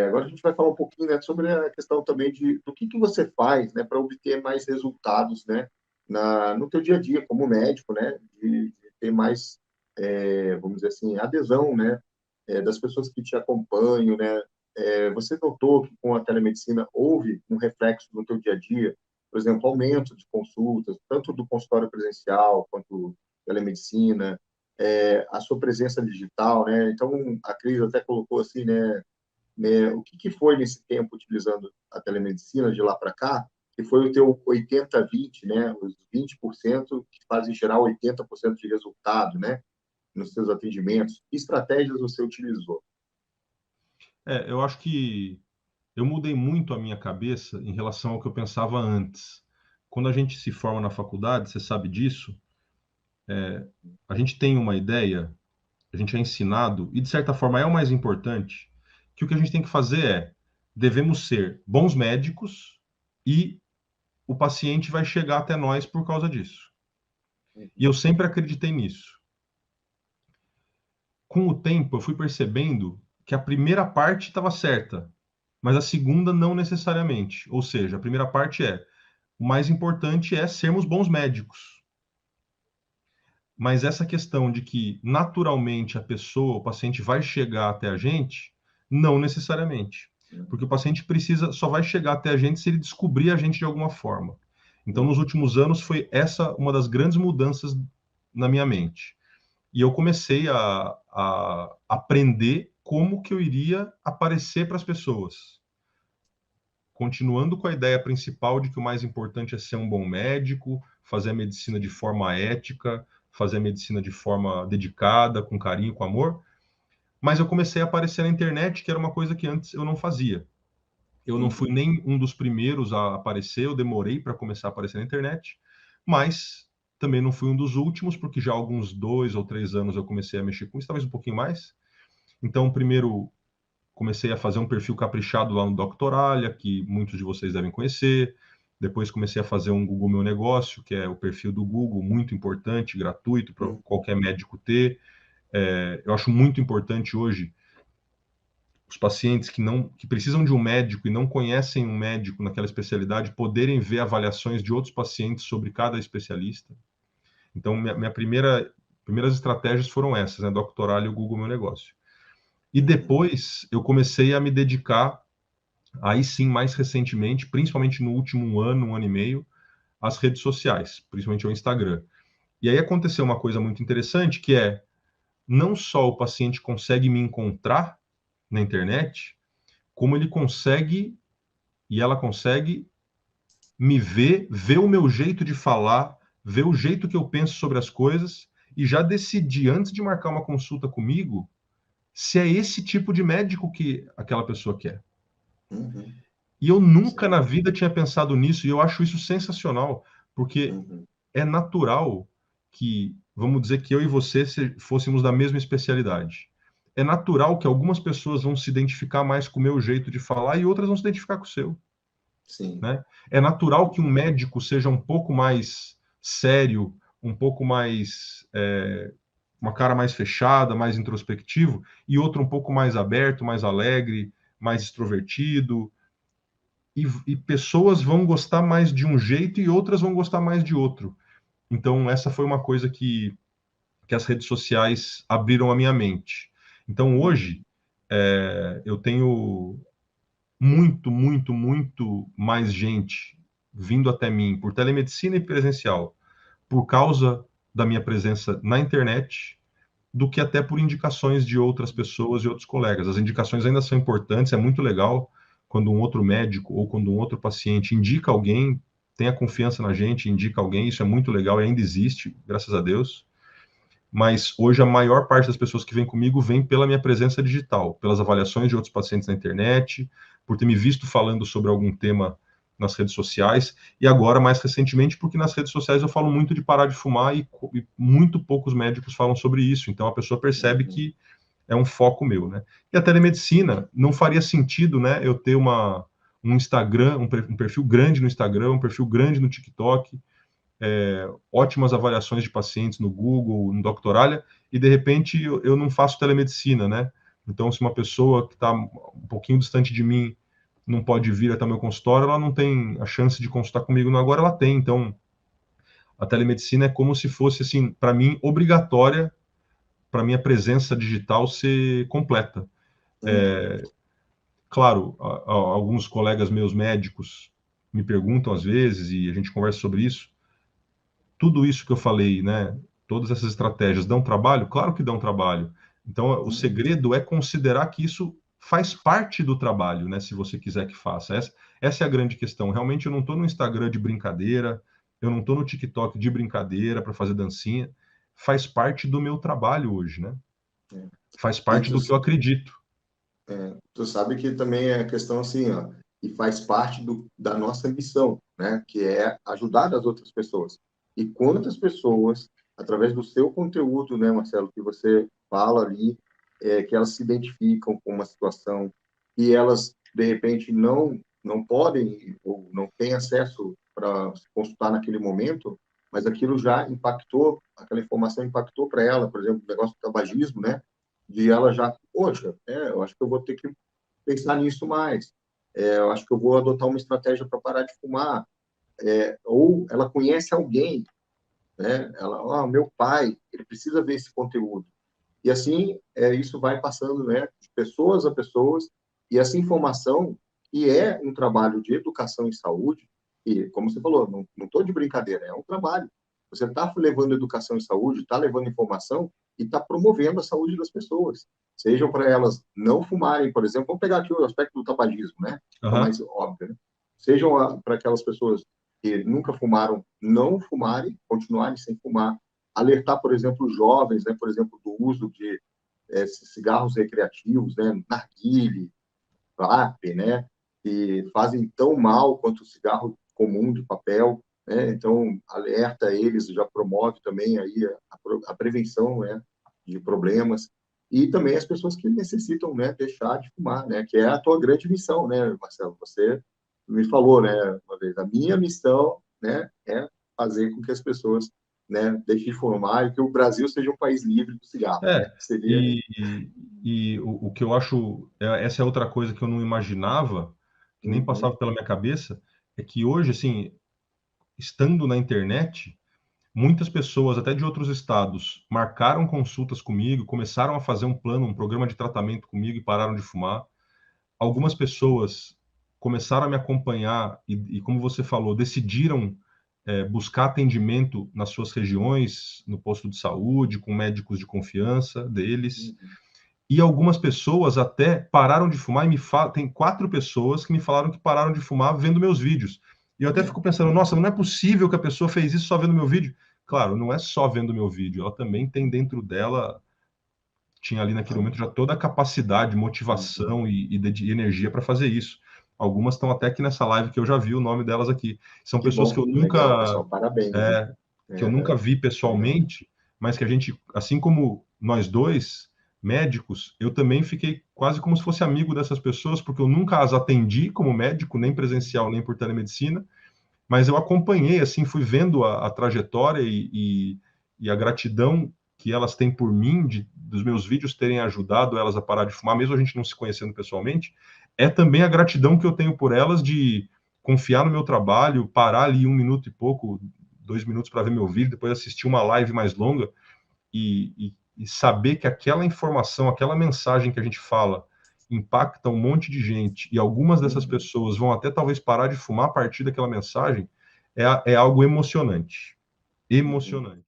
Agora a gente vai falar um pouquinho, né, sobre a questão também do que você faz, né, para obter mais resultados, né, no teu dia a dia como médico, né, de ter mais, vamos dizer assim, adesão, né, das pessoas que te acompanham, né. Você notou que com a telemedicina houve um reflexo no teu dia a dia, por exemplo, aumento de consultas, tanto do consultório presencial quanto telemedicina, a sua presença digital, né? Então, a Cris até colocou assim, né, o que foi nesse tempo utilizando a telemedicina de lá para cá, que foi o teu 80-20, né, os 20% que fazem gerar 80% de resultado, né, nos seus atendimentos. Que estratégias você utilizou? Eu acho que eu mudei muito a minha cabeça em relação ao que eu pensava antes. Quando a gente se forma na faculdade, você sabe disso, a gente tem uma ideia, a gente é ensinado, e de certa forma é o mais importante, que o que a gente tem que fazer devemos ser bons médicos e o paciente vai chegar até nós por causa disso. E eu sempre acreditei nisso. Com o tempo, eu fui percebendo que a primeira parte estava certa, mas a segunda não necessariamente. Ou seja, a primeira parte o mais importante é sermos bons médicos. Mas essa questão de que naturalmente a pessoa, o paciente vai chegar até a gente, não necessariamente. Porque o paciente só vai chegar até a gente se ele descobrir a gente de alguma forma. Então, nos últimos anos, foi essa uma das grandes mudanças na minha mente. E eu comecei a aprender como que eu iria aparecer para as pessoas. Continuando com a ideia principal de que o mais importante é ser um bom médico, fazer a medicina de forma ética, fazer a medicina de forma dedicada, com carinho, com amor, mas eu comecei a aparecer na internet, que era uma coisa que antes eu não fazia. Eu não fui Uhum. nem um dos primeiros a aparecer, eu demorei para começar a aparecer na internet, mas também não fui um dos últimos, porque já há alguns 2 ou 3 anos eu comecei a mexer com isso, talvez um pouquinho mais. Então, primeiro comecei a fazer um perfil caprichado lá no Doctoralha, que muitos de vocês devem conhecer. Depois comecei a fazer um Google Meu Negócio, que é o perfil do Google, muito importante, gratuito para Uhum. qualquer médico ter. Eu acho muito importante hoje os pacientes que precisam de um médico e não conhecem um médico naquela especialidade poderem ver avaliações de outros pacientes sobre cada especialista. Então, primeiras estratégias foram essas, né? Doctoralho e o Google Meu Negócio. E Uhum. depois eu comecei a me dedicar, aí sim, mais recentemente, principalmente no último ano, 1 ano e meio, às redes sociais, principalmente ao Instagram. E aí aconteceu uma coisa muito interessante, que não só o paciente consegue me encontrar na internet, como ele consegue e ela consegue me ver o meu jeito de falar, ver o jeito que eu penso sobre as coisas e já decidir antes de marcar uma consulta comigo se é esse tipo de médico que aquela pessoa quer. Uhum. E eu nunca Sim. na vida tinha pensado nisso e eu acho isso sensacional, porque Uhum. é natural que, vamos dizer que eu e você fôssemos da mesma especialidade. É natural que algumas pessoas vão se identificar mais com o meu jeito de falar e outras vão se identificar com o seu. Sim. Né? É natural que um médico seja um pouco mais sério, um pouco mais uma cara mais fechada, mais introspectivo, e outro um pouco mais aberto, mais alegre, mais extrovertido. E pessoas vão gostar mais de um jeito e outras vão gostar mais de outro. Então, essa foi uma coisa que as redes sociais abriram a minha mente. Então, hoje, Uhum. eu tenho muito, muito, muito mais gente vindo até mim por telemedicina e presencial, por causa da minha presença na internet, do que até por indicações de outras pessoas e outros colegas. As indicações ainda são importantes, é muito legal quando um outro médico ou quando um outro paciente indica alguém, tem a confiança na gente, indica alguém, isso é muito legal e ainda existe, graças a Deus. Mas hoje a maior parte das pessoas que vem comigo vem pela minha presença digital, pelas avaliações de outros pacientes na internet, por ter me visto falando sobre algum tema nas redes sociais, e agora, mais recentemente, porque nas redes sociais eu falo muito de parar de fumar e muito poucos médicos falam sobre isso, então a pessoa percebe Uhum. que é um foco meu, né? E a telemedicina, não faria sentido, né, eu ter um Instagram, um perfil grande no Instagram, um perfil grande no TikTok, ótimas avaliações de pacientes no Google, no Doctoralha, e de repente eu não faço telemedicina, né? Então, se uma pessoa que está um pouquinho distante de mim não pode vir até o meu consultório, ela não tem a chance de consultar comigo. Agora ela tem. Então, a telemedicina é como se fosse, assim, para mim, obrigatória para minha presença digital ser completa. Uhum. Claro, alguns colegas meus médicos me perguntam às vezes e a gente conversa sobre isso. Tudo isso que eu falei, né? Todas essas estratégias dão trabalho? Claro que dão trabalho. Então, o Uhum. segredo é considerar que isso faz parte do trabalho, né? Se você quiser que faça. Essa é a grande questão. Realmente, eu não estou no Instagram de brincadeira, eu não estou no TikTok de brincadeira para fazer dancinha. Faz parte do meu trabalho hoje, né? É. Faz E parte do que eu acredito. tu sabe que também é questão assim, ó, e faz parte da nossa missão, né, que é ajudar as outras pessoas. E quantas pessoas, através do seu conteúdo, né, Marcelo, que você fala ali, que elas se identificam com uma situação e elas, de repente, não podem ou não têm acesso para se consultar naquele momento, mas aquilo já impactou, aquela informação impactou para ela, por exemplo, o negócio do tabagismo, né, de ela já, poxa, eu acho que eu vou ter que pensar nisso mais. Eu acho que eu vou adotar uma estratégia para parar de fumar. Ou ela conhece alguém, né? Ela, meu pai, ele precisa ver esse conteúdo. E assim, isso vai passando, né, de pessoas a pessoas, e essa informação, que é um trabalho de educação em saúde, e, como você falou, não estou de brincadeira, é um trabalho. Você está levando educação em saúde, está levando informação e está promovendo a saúde das pessoas. Sejam para elas não fumarem, por exemplo, vamos pegar aqui o aspecto do tabagismo, né? É o Aham. mais óbvio, né? Sejam para aquelas pessoas que nunca fumaram, não fumarem, continuarem sem fumar, alertar, por exemplo, os jovens, né, por exemplo, do uso de cigarros recreativos, né, narguile, vape, né, que fazem tão mal quanto o cigarro comum de papel, né? Então alerta eles, já promove também aí a prevenção, né, de problemas e também as pessoas que necessitam, né, deixar de fumar, né, que é a tua grande missão, né, Marcelo? Você me falou, né, uma vez, a minha missão, né, é fazer com que as pessoas, né, deixem de fumar e que o Brasil seja um país livre do cigarro, né? É, Seria. e o que eu acho, essa é outra coisa que eu não imaginava, que nem Uhum. passava pela minha cabeça, é que hoje, assim, estando na internet, muitas pessoas, até de outros estados, marcaram consultas comigo, começaram a fazer um plano, um programa de tratamento comigo e pararam de fumar. Algumas pessoas começaram a me acompanhar e como você falou, decidiram buscar atendimento nas suas regiões, no posto de saúde, com médicos de confiança deles. Uhum. E algumas pessoas até pararam de fumar e me falam, tem 4 pessoas que me falaram que pararam de fumar vendo meus vídeos. E eu até É. fico pensando, nossa, não é possível que a pessoa fez isso só vendo meu vídeo. Claro, não é só vendo meu vídeo, ela também tem dentro dela, tinha ali naquele momento já toda a capacidade, Uhum. motivação e energia para fazer isso. Algumas estão até aqui nessa live que eu já vi o nome delas aqui. São Que pessoas que bom, eu legal, nunca, pessoal, parabéns, hein? é, que eu nunca É, vi legal. pessoalmente, mas que a gente, assim como nós dois, médicos, eu também fiquei quase como se fosse amigo dessas pessoas, porque eu nunca as atendi como médico, nem presencial, nem por telemedicina, mas eu acompanhei, assim, fui vendo a trajetória e a gratidão que elas têm por mim, dos meus vídeos terem ajudado elas a parar de fumar, mesmo a gente não se conhecendo pessoalmente, é também a gratidão que eu tenho por elas de confiar no meu trabalho, parar ali 1 minuto e pouco, 2 minutos para ver meu vídeo, depois assistir uma live mais longa e saber que aquela informação, aquela mensagem que a gente fala impacta um monte de gente e algumas dessas Uhum. pessoas vão até talvez parar de fumar a partir daquela mensagem, é algo emocionante. Uhum. Emocionante.